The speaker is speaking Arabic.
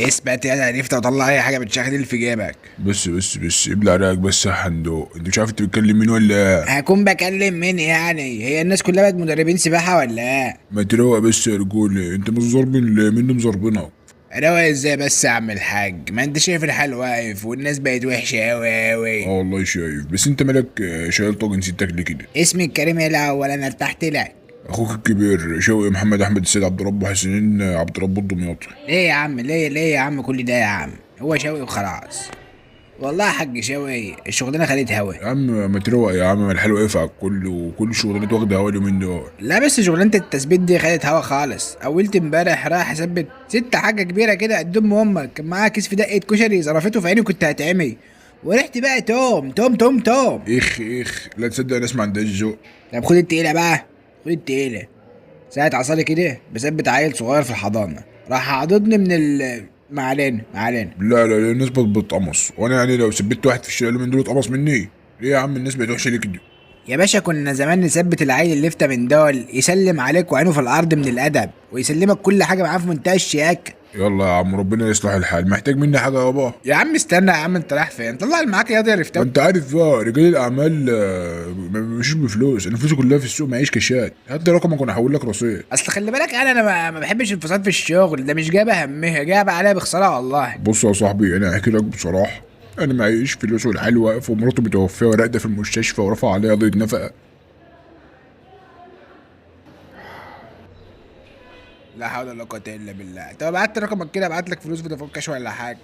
اثبت يا عرفت اطلع اي حاجه بتشغل في جيبك. بس ابلع رايك بس يا حندو، انت مش عارف انت بتتكلم مين ولا ايه؟ هكون بكلم مين يعني؟ هي الناس كلها بقت مدربين سباحه ولا ايه؟ ما تروق بس يا رجولة، انت مش ظاربين مني مظربنا. روق ازاي بس يا عم الحاج؟ ما انت شايف الحال واقف والناس بقت وحشه اوي اه اوي. والله شايف، بس انت مالك شايل طاجن ستك ليه كده؟ اسمي الكريم ايه الاول؟ انا ارتحت لك. اخوك الكبير شوقي محمد احمد السيد عبد ربه حسنين عبد ربه الدمياطي. ليه يا عم؟ ليه يا عم كل ده يا عم؟ هو شوقي وخلاص. والله يا حاج شوقي الشغلانه خدت هوا. يا عم ما تروق يا عم، ما الحلو يقف على الكل وكل الشغلانات واخده هوا اليومين دول. لا بس شغلانه التثبيت دي خدت هوا خالص. اولت امبارح رايح اثبت ست حاجه كبيره كده قد ام امك، كان معاها كيس في دقه كشري ظرفته في عيني كنت هتعمي. ورحت بقى توم توم توم توم. اخ لا تصدق ناس ما عندهاش ذوق. طب خد التقيله بقى، خد التقيله. ساعة عصالي كده بثبت عيل صغير في الحضانه، راح عضدني من ما علينا ما علينا. لا الناس بتقمص، وانا يعني لو ثبت واحد في الشارع من دول اتقمص مني. ليه يا عم الناس بقت وحشه ليه كده؟ يا باشا كنا زمان نثبت العيل الليفته من دول يسلم عليك وعينه في الارض من الادب، ويسلمك كل حاجه معاه في منتهى الشياكه. يلا يا عم ربنا يصلح الحال، محتاج مني حاجه يابا؟ يا عم استنى يا عم، انت رايح فين؟ طلع اللي معاك يا دي ما عرفتها. انت عارف بقى رجال الاعمال ما بيمشوش بفلوس، انا فلوسي كلها في السوق معيش كاشات، هات لي رقمك وانا هحول لك رصيد. اصل خلي بالك انا ما بحبش الفساد في الشغل ده، مش جايبه همها، جايبه عليها بخساره والله. بص يا صاحبي انا هحكي لك بصراحه، انا معيش فلوس والحال واقف ومراته متوفيه وراقده في المستشفى ورفع عليها قضيه نفقه. لا حول ولا قوه الا بالله. طب ابعت لي رقمك كده ابعت لك فلوس فودافون كاش ولا حاجه.